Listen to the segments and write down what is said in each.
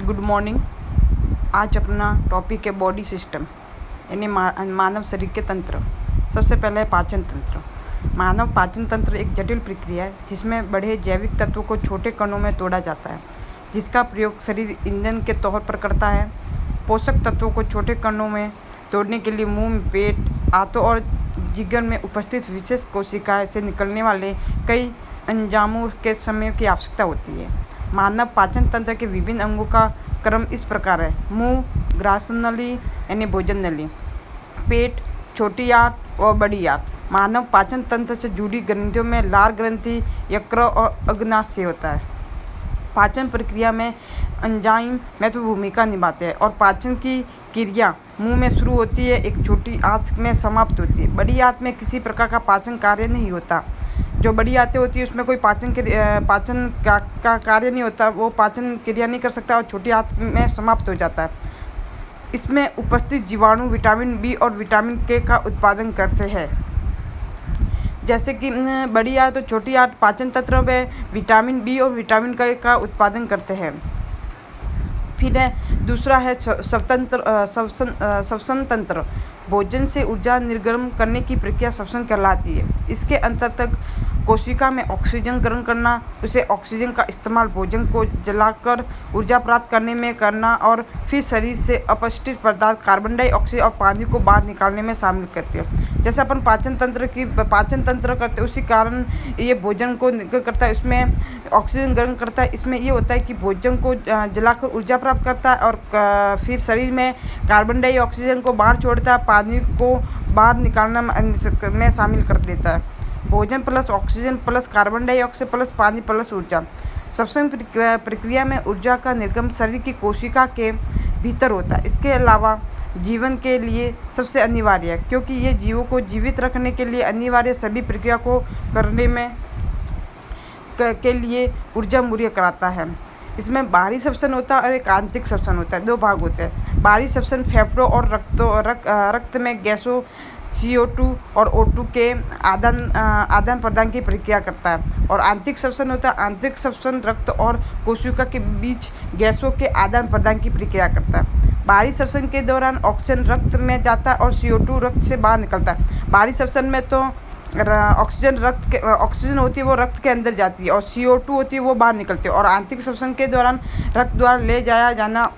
Good morning. आज अपना topic है बॉडी सिस्टम यानी मानव शरीर के तंत्र। सबसे पहले है पाचन तंत्र। मानव पाचन तंत्र एक जटिल प्रक्रिया है जिसमें बड़े जैविक तत्वों को छोटे कणों में तोड़ा जाता है, जिसका प्रयोग शरीर ईंधन के तौर पर करता है। पोषक तत्वों को छोटे कणों में तोड़ने के लिए मुंह, पेट, आंतों और जिगर में उपस्थित विशेष कोशिकाएं से निकलने वाले कई एंजाइमों के समय की आवश्यकता होती है। मानव पाचन तंत्र के विभिन्न अंगों का क्रम इस प्रकार है: मुंह, ग्रासन नली यानी भोजन नली; पेट, छोटी आंत और बड़ी आंत। मानव पाचन तंत्र से जुड़ी ग्रंथियों में लार ग्रंथि, यकृत और अग्नाशय होता है। पाचन प्रक्रिया में एंजाइम महत्वपूर्ण भूमिका निभाते हैं और पाचन की क्रिया मुंह में शुरू होती है, एक छोटी आंत में समाप्त होती है। बड़ी आंत में किसी प्रकार का पाचन कार्य नहीं होता। जो बड़ी आंतें होती है उसमें कोई पाचन का कार्य नहीं होता, वो पाचन क्रिया नहीं कर सकता और छोटी आंत में समाप्त हो जाता है। इसमें उपस्थित जीवाणु विटामिन बी और विटामिन के का उत्पादन करते हैं। जैसे कि बड़ी आंत और छोटी आंत पाचन तंत्र में विटामिन बी और विटामिन के का उत्पादन करते हैं। फिर दूसरा है श्वसन तंत्र। भोजन से ऊर्जा निर्गमन करने की प्रक्रिया श्वसन कहलाती है। इसके अंतर्गत कोशिका में ऑक्सीजन ग्रहण करना, उसे ऑक्सीजन का इस्तेमाल भोजन को जलाकर ऊर्जा प्राप्त करने में करना और फिर शरीर से अपशिष्ट पदार्थ कार्बन डाइऑक्साइड और पानी को बाहर निकालने में शामिल करते हैं। जैसे अपन पाचन तंत्र करते उसी कारण ये भोजन को निर्गमन करता है, उसमें ऑक्सीजन ग्रहण करता है। इसमें ये होता है कि भोजन को जलाकर ऊर्जा प्राप्त करता है और फिर शरीर में कार्बन डाइऑक्साइड को बाहर छोड़ता है, पानी को बाहर निकालना में शामिल कर देता है। भोजन plus oxygen plus carbon dioxide plus पानी प्लस ऊर्जा। श्वसन प्रक्रिया में ऊर्जा का निर्गमन शरीर की कोशिका के भीतर होता है। इसके अलावा जीवन के लिए सबसे अनिवार्य है, क्योंकि ये जीवों को जीवित रखने के लिए अनिवार्य सभी प्रक्रिया को करने में के लिए ऊर्जा मुहैया कराता है। इसमें बाहरी श्वसन होता है और एक आंतरिक श्वसन होता है। दो भाग होते हैं। बाहरी श्वसन फेफड़ों और रक्त में गैसों CO2 और O2 के आदान प्रदान की प्रक्रिया करता है। और आंतरिक श्वसन होता है। आंतरिक श्वसन रक्त और कोशिका के बीच गैसों के आदान प्रदान की प्रक्रिया करता है। बाहरी श्वसन के दौरान ऑक्सीजन रक्त में जाता है और CO2 रक्त से बाहर निकलता है। बाहरी श्वसन में तो ऑक्सीजन होती है वो रक्त के अंदर जाती है और CO2 होती है वो बाहर निकलती है। और आंतरिक श्वसन के दौरान रक्त द्वारा ले जाया जाना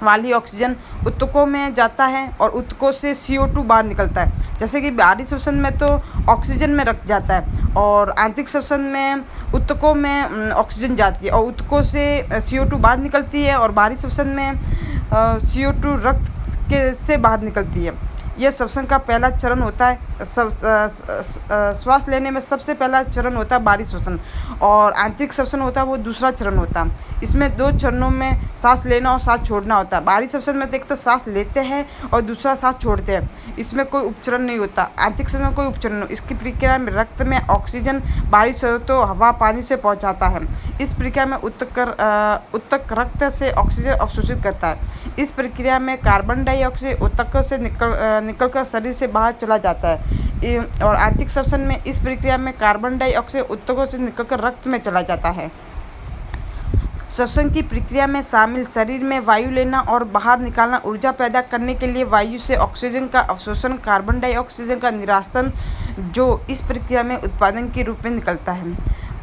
वाली ऑक्सीजन ऊतकों में जाता है और ऊतकों से CO2 बाहर निकलता है। जैसे कि बाहरी श्वसन में तो ऑक्सीजन में रक्त जाता है और आंतरिक श्वसन में ऊतकों में ऑक्सीजन जाती है और ऊतकों से CO2 बाहर निकलती है और बाहरी श्वसन में CO2 रक्त के से बाहर निकलती है। यह श्वसन का पहला चरण होता है। श्वास लेने में सबसे पहला चरण होता है बाहरी श्वसन और आंतरिक श्वसन होता है वो दूसरा चरण होता है। इसमें दो चरणों में सांस लेना और सांस छोड़ना होता है। बाहरी श्वसन में एक तो सांस लेते हैं और दूसरा सांस छोड़ते हैं। इसमें कोई उपचरण नहीं होता। आंतरिक श्वसन में कोई उपचरण नहीं। इसकी प्रक्रिया में रक्त में ऑक्सीजन बाहरी स्रोतों हवा पानी से पहुँचाता है। इस प्रक्रिया में ऊतक रक्त से ऑक्सीजन अवशोषित करता है। इस प्रक्रिया में कार्बन डाइऑक्साइड ऊतकों से निकलकर शरीर से बाहर चला जाता है। और आंतरिक श्वसन में इस प्रक्रिया में कार्बन डाइऑक्साइड ऊतकों से निकलकर रक्त में चला जाता है। श्वसन की प्रक्रिया में शामिल शरीर में वायु लेना और बाहर निकालना, ऊर्जा पैदा करने के लिए वायु से ऑक्सीजन का अवशोषण, कार्बन डाइऑक्साइड का निरासन, जो इस प्रक्रिया में उत्पादन के रूप में निकलता है।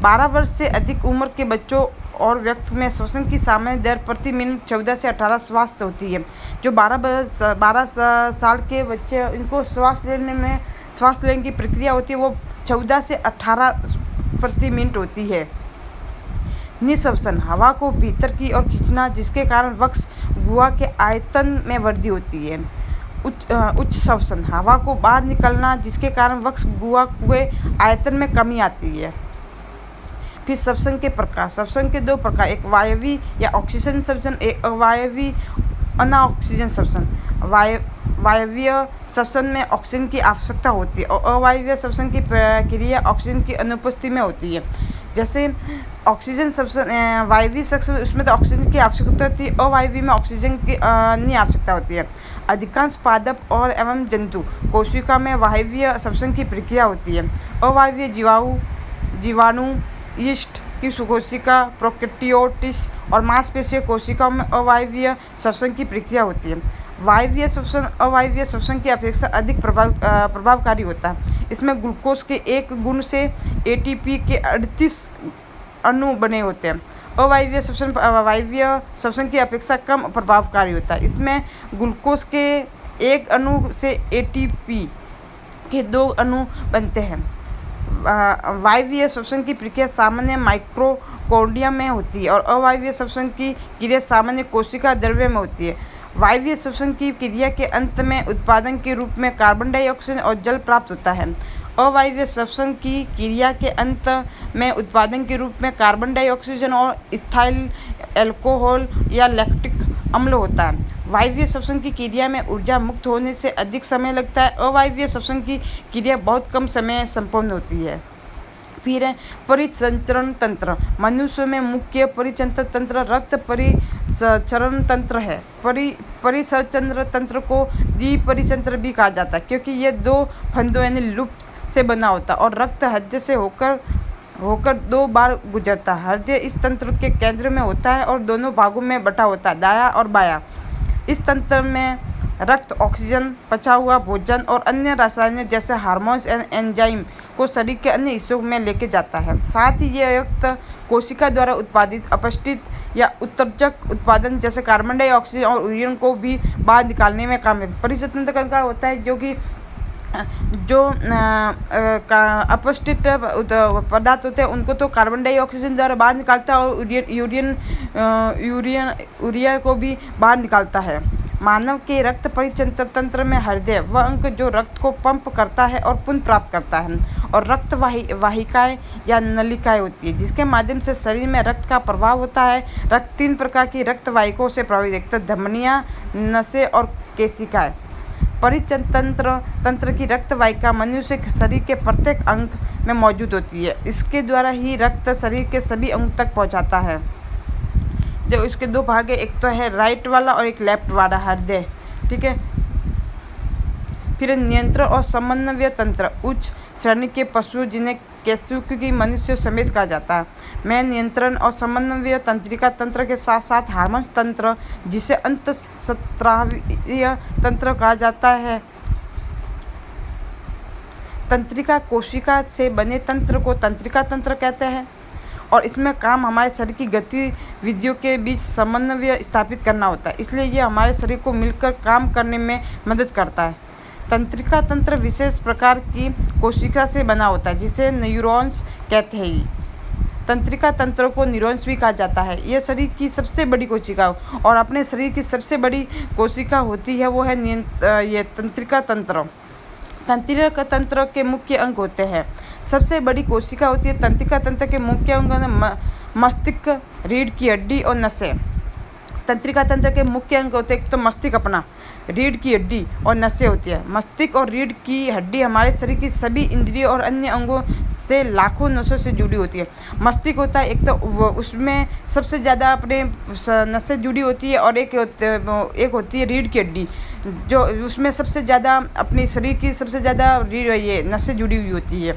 12 वर्ष से अधिक उम्र के बच्चों और व्यक्ति में श्वसन की सामान्य दर प्रति मिनट 14 से 18 श्वास होती है। जो 12 साल के बच्चे इनको श्वास लेने की प्रक्रिया होती है वो 14 से 18 प्रति मिनट होती है। निःश्वसन हवा को भीतर की ओर खींचना, जिसके कारण वक्ष गुहा के आयतन में वृद्धि होती है। उच्च श्वसन हवा को बाहर निकलना, जिसके कारण वक्ष गुहा के आयतन में कमी आती है। फिर श्वसन के प्रकार। श्वसन के दो प्रकार, एक वायवीय या ऑक्सीजन श्वसन, एक अवायवीय अनाऑक्सीजन श्वसन। वायवीय श्वसन में ऑक्सीजन की आवश्यकता होती है और अवायवीय श्वसन की प्रक्रिया ऑक्सीजन की अनुपस्थिति में होती है। जैसे ऑक्सीजन श्वसन वायवीय श्वसन उसमें तो ऑक्सीजन की आवश्यकता होती है, अवायवीय में ऑक्सीजन की नहीं आवश्यकता होती है। अधिकांश पादप और एवं जंतु कोशिका में वायवीय श्वसन की प्रक्रिया होती है। अवायवीय जीवाणु, यीस्ट, की सुकोशिका, प्रोकैरियोटिस और मांसपेशीय कोशिकाओं में अवायवीय श्वसन की प्रक्रिया होती है। वायवीय श्वसन अवायवीय श्वसन की अपेक्षा अधिक प्रभावकारी होता है। इसमें ग्लूकोज के एक गुण से एटीपी के 38 अणु बने होते हैं। अवायवीय श्वसन वायवीय श्वसन की अपेक्षा कम प्रभावकारी होता है। इसमें ग्लूकोज के एक अणु से एटीपी के 2 अणु बनते हैं। वायवीय श्वसन की प्रक्रिया सामान्य माइक्रोकॉन्ड्रिया में होती है और अवायवीय श्वसन की क्रिया सामान्य कोशिका द्रव्य में होती है। वायवीय श्वसन की क्रिया के अंत में उत्पादन के रूप में कार्बन डाइऑक्साइड और जल प्राप्त होता है। अवायवीय श्वसन की क्रिया के अंत में उत्पादन के रूप में कार्बन डाइऑक्साइड और इथाइल अल्कोहल या लैक्टिक अम्ल होता है। वायवीय श्वसन की क्रिया में ऊर्जा मुक्त होने से अधिक समय लगता है। अवायवीय श्वसन की क्रिया बहुत कम समय संपन्न होती है। फिर है परिसंचरण तंत्र। मनुष्य में मुख्य परिसंचरण तंत्र रक्त परिसंचरण तंत्र है। परिसंचरण तंत्र को द्विपरिसंचरण भी कहा जाता है क्योंकि ये 2 फंदों यानी लूप से बना होता है और रक्त हृदय से होकर 2 बार गुजरता है। हृदय इस तंत्र के केंद्र में होता है और दोनों भागों में बटा होता है, दायां और बायां। इस तंत्र में रक्त ऑक्सीजन, पचा हुआ भोजन और अन्य रसायन जैसे हार्मोन्स एंड एंजाइम को शरीर के अन्य हिस्सों में लेके जाता है। साथ ही यह रक्त कोशिका द्वारा उत्पादित अपशिष्ट या उत्सर्जक उत्पादन जैसे कार्बन डाइऑक्साइड और यूरिन को भी बाहर निकालने में काम है। परिसंचरण तंत्र का होता है जो अपशिष्ट पदार्थ होते हैं उनको तो कार्बन डाइऑक्साइड द्वारा बाहर निकालता है और यूरिया को भी बाहर निकालता है। मानव के रक्त परिसंचरण तंत्र में हृदय वह अंग जो रक्त को पंप करता है और पुनः प्राप्त करता है और रक्त वाहिकाएं या नलिकाएं होती है जिसके माध्यम से शरीर में रक्त का प्रवाह होता है। रक्त 3 प्रकार की रक्त वाहिकाओं से प्रभावित है, धमनियां, नसें और केशिकाएं। परिसंचरण तंत्र की रक्त वाहिका मनुष्य के शरीर के प्रत्येक अंग में मौजूद होती है। इसके द्वारा ही रक्त शरीर के सभी अंग तक पहुंचाता है। जो इसके 2 भाग है, एक तो है राइट वाला और एक लेफ्ट वाला हृदय, ठीक है। फिर नियंत्रण और समन्वय तंत्र। उच्च श्रेणी के पशु जिन्हें कैसिकी मनुष्य समेत कहा जाता है में नियंत्रण और समन्वय तंत्रिका तंत्र के साथ साथ हार्मोन तंत्र जिसे अंतःस्रावीय तंत्र कहा जाता है। तंत्रिका कोशिका से बने तंत्र को तंत्रिका तंत्र कहते हैं और इसमें काम हमारे शरीर की गतिविधियों के बीच समन्वय स्थापित करना होता है, इसलिए ये हमारे शरीर को मिलकर काम करने में मदद करता है। तंत्रिका तंत्र विशेष प्रकार की कोशिका से बना होता है जिसे न्यूरॉन्स कहते हैं। तंत्रिका तंत्र को न्यूरॉन्स भी कहा जाता है। यह शरीर की सबसे बड़ी कोशिका और अपने शरीर की सबसे बड़ी कोशिका होती है वो है ये तंत्रिका तंत्र। तंत्रिका तंत्र के मुख्य अंग होते हैं। सबसे बड़ी कोशिका होती है। तंत्रिका तंत्र के मुख्य अंग मस्तिष्क, रीढ़ की हड्डी और नसें। तंत्रिका तंत्र के मुख्य अंग होते हैं, एक तो मस्तिष्क अपना, रीढ़ की हड्डी और नसें होती है। मस्तिष्क और रीढ़ की हड्डी हमारे शरीर की सभी इंद्रियों और अन्य अंगों से लाखों नसों से जुड़ी होती है। मस्तिष्क होता है एक तो उसमें सबसे ज़्यादा अपने नसें जुड़ी होती है और एक होती है रीढ़ की हड्डी जो उसमें सबसे ज़्यादा अपने शरीर की सबसे ज़्यादा ये नसें जुड़ी हुई होती है।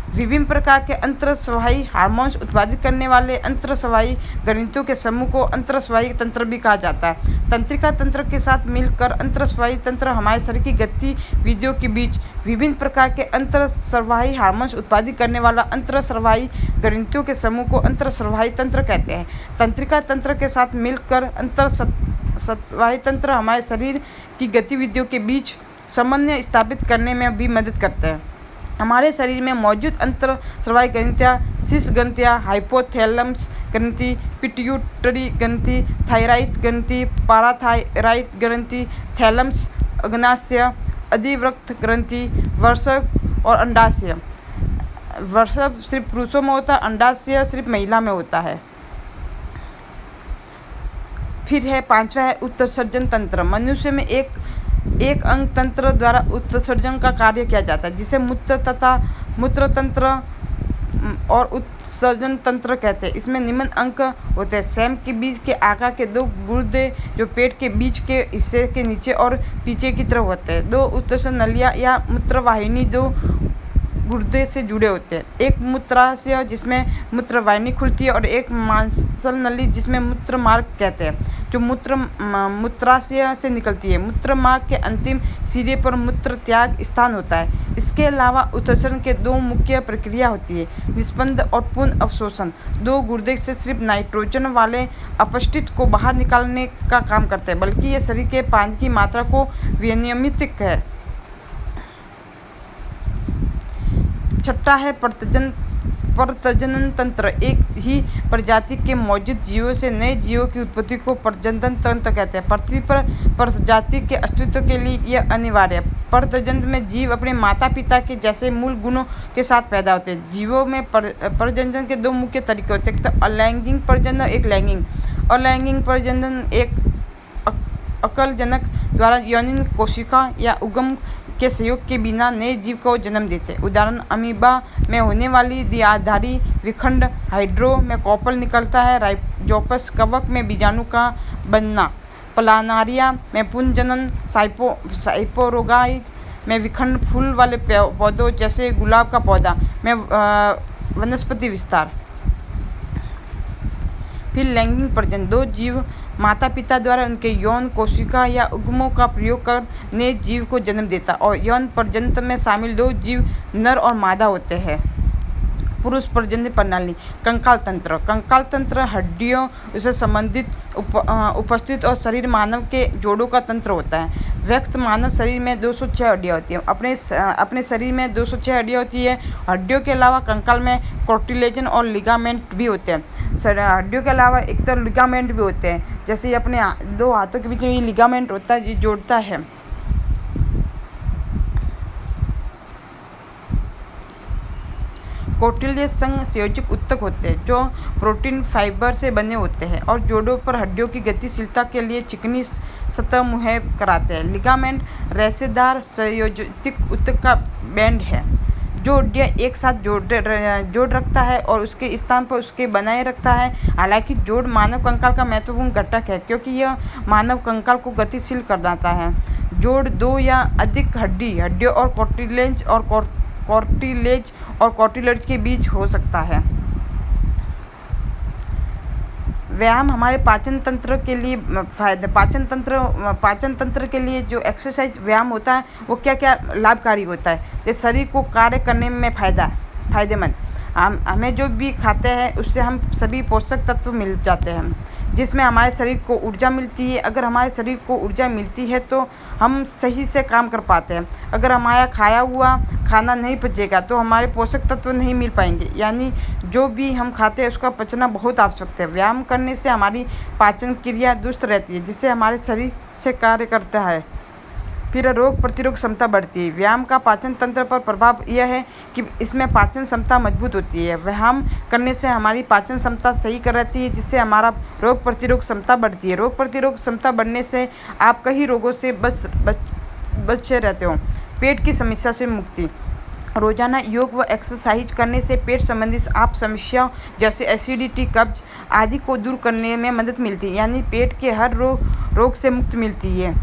विभिन्न प्रकार के अंतरस्रावी हार्मोन्स उत्पादित करने वाले अंतरस्रावी ग्रंथियों के समूह को अंतरस्रावी तंत्र भी कहा जाता है। तंत्रिका तंत्र के साथ मिलकर अंतरस्रावी तंत्र हमारे शरीर की गतिविधियों के बीच विभिन्न प्रकार के अंतरस्रावी हार्मोन्स उत्पादित करने वाला अंतरस्रावी ग्रंथियों के समूह को अंतरस्रावी तंत्र कहते हैं। तंत्रिका तंत्र के साथ मिलकर अंतरस्रावी तंत्र हमारे शरीर की गतिविधियों के बीच समन्वय स्थापित करने में भी मदद करते हैं। हमारे शरीर में मौजूद अंतरस्रावी ग्रंथियाँ शीर्ष ग्रंथियाँ, हाइपोथैलेमस ग्रंथि, पिट्यूटरी ग्रंथि, थायराइड ग्रंथि, पाराथायराइड ग्रंथि, थैलमस, अग्नाशय, अधिवृक्क ग्रंथि, वृषभ और अंडाशय। वृषभ सिर्फ पुरुषों में होता है, अंडाशय सिर्फ महिला में होता है। फिर है 5वां है उत्सर्जन तंत्र। मनुष्य में एक अंग तंत्र द्वारा उत्सर्जन का कार्य किया जाता है जिसे मूत्र तथा मूत्र तंत्र और उत्सर्जन तंत्र कहते हैं। इसमें निम्न अंग होते हैं। सैम के बीज के आकार के 2 गुर्दे जो पेट के बीच के हिस्से के नीचे और पीछे की तरफ होते हैं। 2 उत्सर्जन नलियाँ या मूत्रवाहिनी, 2 गुर्दे से जुड़े होते हैं। एक मूत्राशय जिसमें मूत्रवाहिनी खुलती है और एक मांसल नली जिसमें मूत्र मार्ग कहते हैं, जो मूत्राशय से निकलती है। मूत्र मार्ग के अंतिम सिरे पर मूत्र त्याग स्थान होता है। इसके अलावा उत्सर्जन के दो मुख्य प्रक्रिया होती है, निस्पंद और पूर्ण अवशोषण। दो गुर्दे से सिर्फ नाइट्रोजन वाले अपशिष्ट को बाहर निकालने का काम करते हैं, बल्कि यह शरीर के पानी की मात्रा को विनियमित है। छठा है प्रजनन तंत्र। एक ही प्रजाति के मौजूद जीवों से नए जीवों की उत्पत्ति को प्रजनन तंत्र कहते हैं। पृथ्वी पर प्रजाति के अस्तित्व के लिए यह अनिवार्य है। प्रजनन में जीव अपने माता पिता के जैसे मूल गुणों के साथ पैदा होते हैं। जीवों में प्रजनन के दो मुख्य तरीके होते हैं, एक तो अलैंगिक प्रजनन, एक लैंगिक। अलैंगिक प्रजनन एक एकलजनक द्वारा योनि कोशिका या उगम के सहयोग के बिना नए जीव को जन्म देते हैं। उदाहरण, अमीबा में होने वाली द्विआधारी विखंड, हाइड्रो में कॉपल निकलता है, राइजोपस कवक में बीजाणु का बनना, प्लानारिया में पुंजनन, साइपोरोगाई में विखंड फूल वाले पौधों जैसे गुलाब का पौधा में वनस्पति विस्तार। फिर लैंगिक प्रजनन, दो जीव माता पिता द्वारा उनके यौन कोशिका या उगमों का प्रयोग कर नए जीव को जन्म देता और यौन प्रजनन में शामिल दो जीव नर और मादा होते हैं। पुरुष प्रजनन प्रणाली, कंकाल तंत्र। कंकाल तंत्र हड्डियों से संबंधित उपस्थित और शरीर मानव के जोड़ों का तंत्र होता है। व्यक्त मानव शरीर में 206 हड्डियाँ होती हैं। अपने शरीर में 206 हड्डियाँ होती है। हड्डियों के अलावा कंकाल में कार्टिलेजन और लिगामेंट भी होते हैं। हड्डियों के अलावा एक तो लिगामेंट भी होते हैं, जैसे अपने दो हाथों के बीच में ये लिगामेंट होता है, ये जोड़ता है। कार्टिलेज संग संयोजक ऊतक होते हैं जो प्रोटीन फाइबर से बने होते हैं और जोड़ों पर हड्डियों की गतिशीलता के लिए चिकनी सतह मुहैया कराते हैं। लिगामेंट रेशेदार संयोजक ऊतक का बैंड है जो हड्डियाँ एक साथ जोड़ रखता है और उसके स्थान पर उसके बनाए रखता है। हालांकि जोड़ मानव कंकाल का महत्वपूर्ण घटक है क्योंकि यह मानव कंकाल को गतिशील कर देता है। जोड़ दो या अधिक हड्डियों और कार्टिलेज के बीच हो सकता है। व्यायाम हमारे पाचन तंत्र के लिए फायदे। पाचन तंत्र के लिए जो एक्सरसाइज व्यायाम होता है वो क्या क्या लाभकारी होता है, जैसे शरीर को कार्य करने में फायदेमंद। हमें जो भी खाते हैं उससे हम सभी पोषक तत्व मिल जाते हैं जिसमें हमारे शरीर को ऊर्जा मिलती है। अगर हमारे शरीर को ऊर्जा मिलती है तो हम सही से काम कर पाते हैं। अगर हमारा खाया हुआ खाना नहीं पचेगा तो हमारे पोषक तत्व नहीं मिल पाएंगे, यानी जो भी हम खाते हैं उसका पचना बहुत आवश्यक है। व्यायाम करने से हमारी पाचन क्रिया दुरुस्त रहती है जिससे हमारे शरीर से कार्य करता है। फिर रोग प्रतिरोध क्षमता बढ़ती है। व्यायाम का पाचन तंत्र पर प्रभाव यह है कि इसमें पाचन क्षमता मजबूत होती है। व्यायाम करने से हमारी पाचन क्षमता सही कर रहती है जिससे हमारा रोग प्रतिरोध क्षमता बढ़ती है। रोग प्रतिरोध क्षमता बढ़ने से आप कई रोगों से बचे रहते हो। पेट की समस्या से मुक्ति, रोजाना योग व एक्सरसाइज करने से पेट संबंधी आप समस्याओं जैसे एसिडिटी, कब्ज आदि को दूर करने में मदद मिलती है, यानी पेट के हर रोग से मुक्ति मिलती है।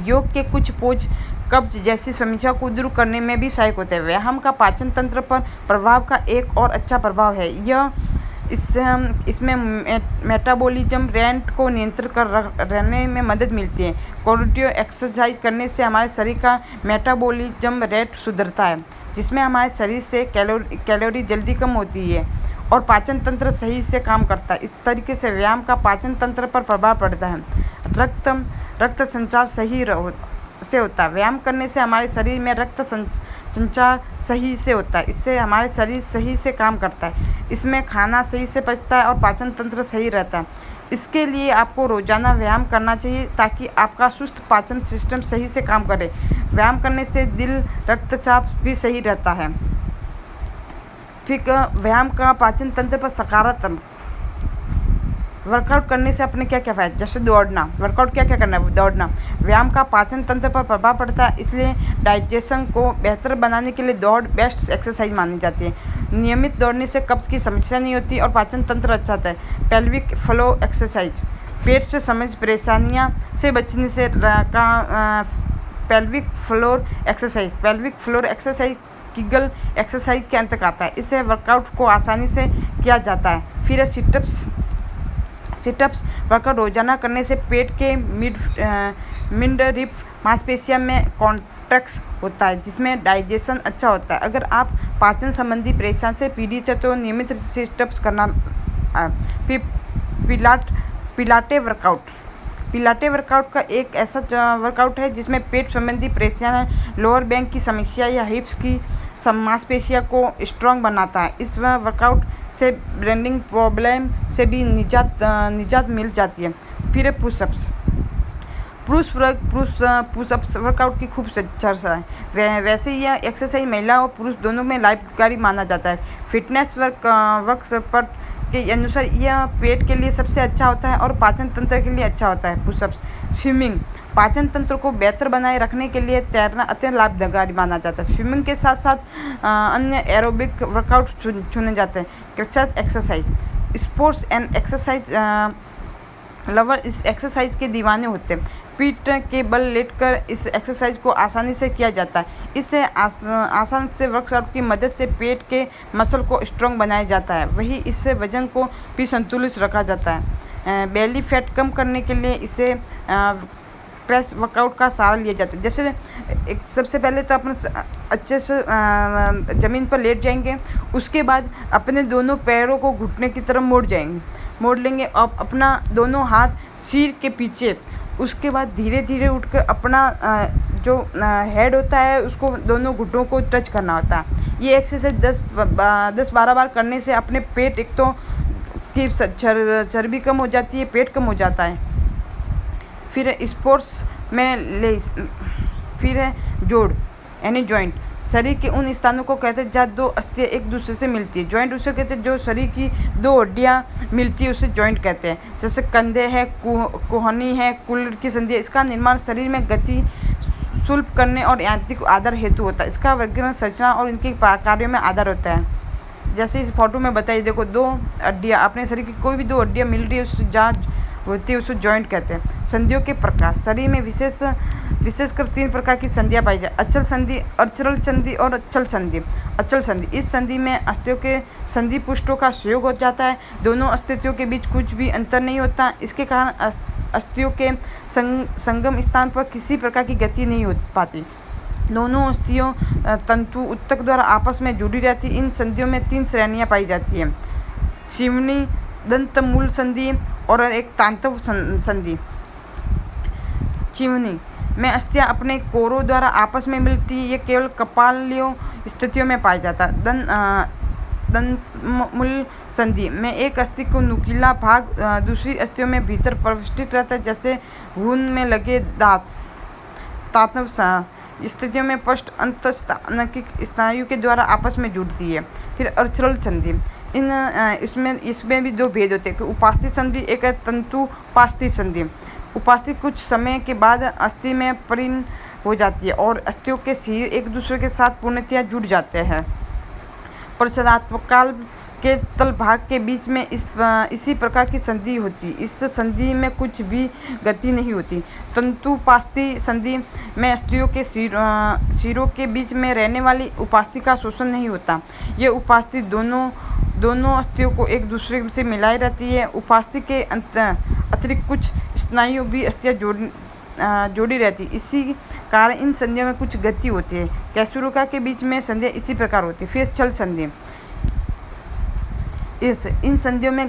योग के कुछ पोज कब्ज जैसी समस्या को दूर करने में भी सहायक होते हैं। व्यायाम का पाचन तंत्र पर प्रभाव का एक और अच्छा प्रभाव है इसमें मेटाबॉलिज्म रेट को नियंत्रित कर रहने में मदद मिलती है। कार्डियो एक्सरसाइज करने से हमारे शरीर का मेटाबॉलिज्म रेट सुधरता है जिसमें हमारे शरीर से कैलोरी जल्दी कम होती है और पाचन तंत्र सही से काम करता है। इस तरीके से व्यायाम का पाचन तंत्र पर प्रभाव पड़ता है। रक्त संचार सही से होता है। व्यायाम करने से हमारे शरीर में रक्त संचार सही से होता है, इससे हमारे शरीर सही से काम करता है। इसमें खाना सही से पचता है और पाचन तंत्र सही रहता है। इसके लिए आपको रोजाना व्यायाम करना चाहिए ताकि आपका सुस्त पाचन सिस्टम सही से काम करे। व्यायाम करने से दिल रक्तचाप भी सही रहता है। फिर व्यायाम का पाचन तंत्र पर सकारात्मक वर्कआउट करने से अपने क्या क्या फायदे, जैसे दौड़ना। वर्कआउट क्या क्या करना है, दौड़ना। व्यायाम का पाचन तंत्र पर प्रभाव पड़ता है, इसलिए डाइजेशन को बेहतर बनाने के लिए दौड़ बेस्ट एक्सरसाइज मानी जाती है। नियमित दौड़ने से कब्ज की समस्या नहीं होती और पाचन तंत्र अच्छा होता है। पेल्विक फ्लो एक्सरसाइज, पेट से संबंधित परेशानियाँ से बचने से pelvic floor exercise. Pelvic floor exercise Kegel exercise के अंतर्गत आता है। इससे वर्कआउट को आसानी से किया जाता है। फिर है सिटअप्स वर्कआउट रोजाना करने से पेट के मिडरिफ मांसपेशियों में कॉन्ट्रैक्शन होता है, जिसमें डाइजेशन अच्छा होता है। अगर आप पाचन संबंधी परेशानी से पीड़ित है तो नियमित सिटअप्स करना। फिर पिलाटे वर्कआउट का एक ऐसा वर्कआउट है जिसमें पेट संबंधी परेशानी, लोअर बैक की समस्या या हिप्स की मांसपेशियों को स्ट्रॉन्ग बनाता है। इस वर्कआउट से ब्रेनिंग प्रॉब्लम से भी निजात मिल जाती है। फिर पुशअप्स वर्कआउट की खूब चर्चा है। वैसे यह एक्सरसाइज महिला और पुरुष दोनों में लाभकारी माना जाता है। फिटनेस वर्कआउट के अनुसार यह पेट के लिए सबसे अच्छा होता है और पाचन तंत्र के लिए अच्छा होता है। पुशअप्स। स्विमिंग पाचन तंत्र को बेहतर बनाए रखने के लिए तैरना अत्यंत लाभकारी माना जाता है। स्विमिंग के साथ साथ अन्य एरोबिक वर्कआउट चुने जाते हैं। Crutches exercise. Sports and exercise lover इस एक्सरसाइज के दीवाने होते हैं। पीठ के बल लेटकर इस एक्सरसाइज को आसानी से किया जाता है। इससे आसान से वर्कआउट की मदद से पेट के मसल को स्ट्रॉन्ग बनाया जाता है। वही इससे वजन को भी संतुलित रखा जाता है। बेली फैट कम करने के लिए इसे प्रेस वर्कआउट का सहारा लिया जाता है। जैसे सबसे पहले तो अपन अच्छे से ज़मीन पर लेट जाएंगे, उसके बाद अपने दोनों पैरों को घुटने की तरफ मोड़ लेंगे और अपना दोनों हाथ सिर के पीछे, उसके बाद धीरे धीरे उठकर अपना जो हेड होता है उसको दोनों घुटनों को टच करना होता है। ये एक्सरसाइज 10-12 बार करने से अपने पेट एक तो की चर्बी कम हो जाती है, पेट कम हो जाता है। फिर स्पोर्ट्स में फिर है जोड़ यानी जॉइंट। शरीर के उन स्थानों को कहते हैं जहाँ दो अस्थियाँ एक दूसरे से मिलती है। जॉइंट उसे कहते हैं जो शरीर की दो हड्डियाँ मिलती है, उसे जॉइंट कहते हैं। जैसे कंधे है, कोहनी है, कूल्हड़ की संधि। इसका निर्माण शरीर में गति सुलभ करने और यांत्रिक आधार हेतु होता है। इसका वर्गीकरण संरचना और इनके कार्यों में आधार होता है। जैसे इस फोटो में बताइए, देखो दो हड्डियाँ, अपने शरीर की कोई भी दो हड्डियाँ मिल रही है उससे जहाँ होती है उसे जॉइंट कहते हैं। संधियों के प्रकार। शरीर में विशेषकर 3 प्रकार की संधियाँ पाई जाए। अचल संधि, अर्चरल संधि और अचल संधि। अचल संधि इस संधि में अस्थियों के संधि पुष्टों का संयोग हो जाता है। दोनों अस्थियों के बीच कुछ भी अंतर नहीं होता। इसके कारण अस्थियों के संगम स्थान पर किसी प्रकार की गति नहीं हो पाती। दोनों अस्थियों तंतु ऊतक द्वारा आपस में जुड़ी रहती। इन संधियों में 3 श्रेणियाँ पाई जाती हैं। चिवनी, दंतमूल संधि और एक तांतव संधि। चिवनी में अस्थियाँ अपने कोरों द्वारा आपस में मिलती। ये केवल कपालियों स्थितियों में पाया जाता है। दंतमूल संधि में एक अस्थि को नुकीला भाग दूसरी अस्थियों में भीतर प्रविष्टित रहता है, जैसे भ्रूण में लगे दांत। तांतव स्थितियों में पृष्ठ अंतःस्थानिक स्नायु के द्वारा आपस में जुड़ती है। फिर अर्चरल संधि इसमें भी 2 भेद होते हैं कि उपास्थि संधि, एक है तंतुपास्थि संधि। उपास्थि कुछ समय के बाद अस्थि में परिण हो जाती है और अस्थियों के सिर एक दूसरे के साथ पूर्णतया जुड़ जाते हैं। प्रच्छदात्मकाल के तल भाग के बीच में इसी प्रकार की संधि होती। इस संधि में कुछ भी गति नहीं होती। तंतुपास्थि संधि में अस्थियों के सिरों के बीच में रहने वाली उपास्थि का शोषण नहीं होता। ये उपास्थि दोनों अस्थियों को एक दूसरे से मिलाई रहती है। उपास्थि के अतिरिक्त कुछ स्नायु भी अस्थियाँ जोड़ी रहती। इसी कारण इन संधियों में कुछ गति होती है। कैसुरुका के बीच में संधियाँ इसी प्रकार होती है। फिर छल संधि। इन संधियों में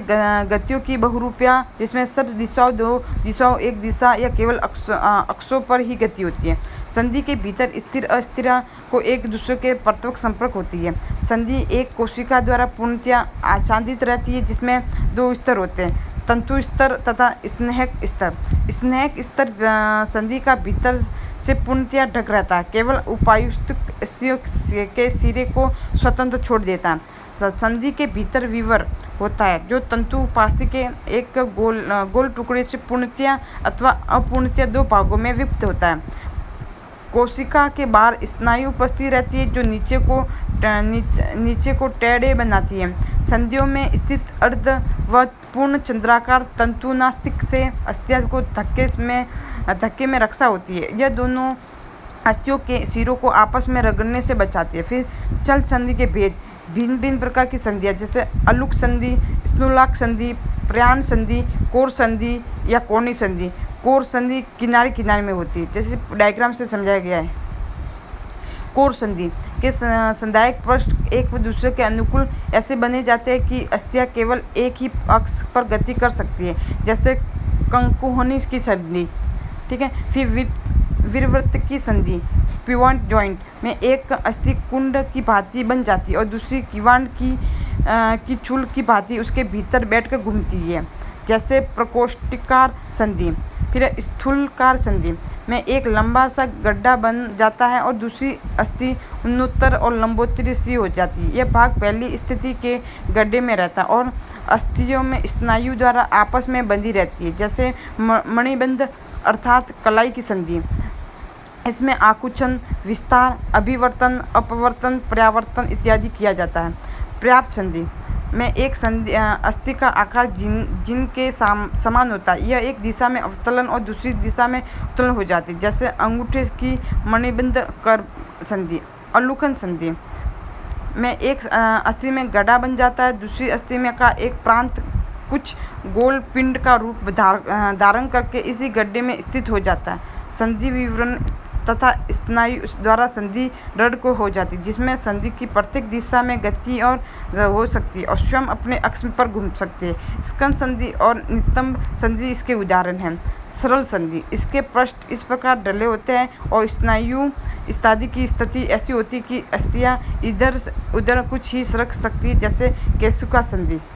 गतियों की बहुरूपिया, जिसमें सब दिशाओं, 2 दिशाओं, एक दिशा या केवल अक्षों पर ही गति होती है। संधि के भीतर स्थिर अस्थिर को एक दूसरे के परस्पर संपर्क होती है। संधि एक कोशिका द्वारा पूर्णतया आच्छादित रहती है, जिसमें 2 स्तर होते हैं, तंतु स्तर तथा स्नेहक स्तर। स्नेहक स्तर संधि का भीतर से पूर्णतया ढक रहता है, केवल उपायुक्त अस्थियों के सिरे को स्वतंत्र छोड़ देता है। संधि के भीतर विवर होता है, जो तंतुपास्थि के एक गोल टुकड़े से पूर्णतया अथवा अपूर्णतया 2 भागों में विभक्त होता है। कोशिका के बाहर स्नायु उपस्थित रहती है, जो नीचे को टेढ़े बनाती है। संधियों में स्थित अर्ध व पूर्ण चंद्राकार तंतुनास्तिक से अस्थियाँ को धक्के में रक्षा होती है। यह दोनों अस्थियों के सिरों को आपस में रगड़ने से बचाती है। फिर चल संधि के भेद, भिन्न भिन्न प्रकार की संधियाँ जैसे अलुक संधि, स्नुलाक संधि, प्रयाण संधि, कोर संधि या कोणी संधि। कोर संधि किनारे किनारे में होती है, जैसे डायग्राम से समझाया गया है। कोर संधि के संधायक पृष्ठ एक दूसरे के अनुकूल ऐसे बने जाते हैं कि अस्थियाँ केवल एक ही अक्ष पर गति कर सकती है, जैसे कंकुहनी की संधि। ठीक है। फिर विरवृत्त की संधि, पिवट जॉइंट में एक अस्थि कुंड की भांति बन जाती है और दूसरी किवाड़ की चूल की भांति उसके भीतर बैठकर घूमती है, जैसे प्रकोष्ठकार संधि। फिर स्थूलकार संधि में एक लंबा सा गड्ढा बन जाता है और दूसरी अस्थि उन्नोत्तर और लंबोत्तरी सी हो जाती है। यह भाग पहली स्थिति के गड्ढे में रहता है और अस्थियों में स्नायु द्वारा आपस में बंधी रहती है, जैसे मणिबंध अर्थात कलाई की संधि। इसमें आकुंचन, विस्तार, अभिवर्तन, अपवर्तन, पर्यावर्तन इत्यादि किया जाता है। पर्याप्त संधि में एक संधि अस्थि का आकार जिन के समान होता है, यह एक दिशा में अवतलन और दूसरी दिशा में उत्तोलन हो जाती है, जैसे अंगूठे की मणिबंध कर संधि। अवलोकन संधि में एक अस्थि में गड्ढा बन जाता है, दूसरी अस्थि में का एक प्रांत कुछ गोल पिंड का रूप धारण करके इसी गड्ढे में स्थित हो जाता है। संधि विवरण तथा स्नायु द्वारा संधि दृढ़ को हो जाती है, जिसमें संधि की प्रत्येक दिशा में गति और हो सकती है और स्वयं अपने अक्ष पर घूम सकती है। स्कंद संधि और नितंब संधि इसके उदाहरण हैं। सरल संधि, इसके पृष्ठ इस प्रकार ढले होते हैं और स्नायु इत्यादि की स्थिति ऐसी होती है कि अस्थियाँ इधर उधर कुछ ही सरक सकती है, जैसे केशुका संधि।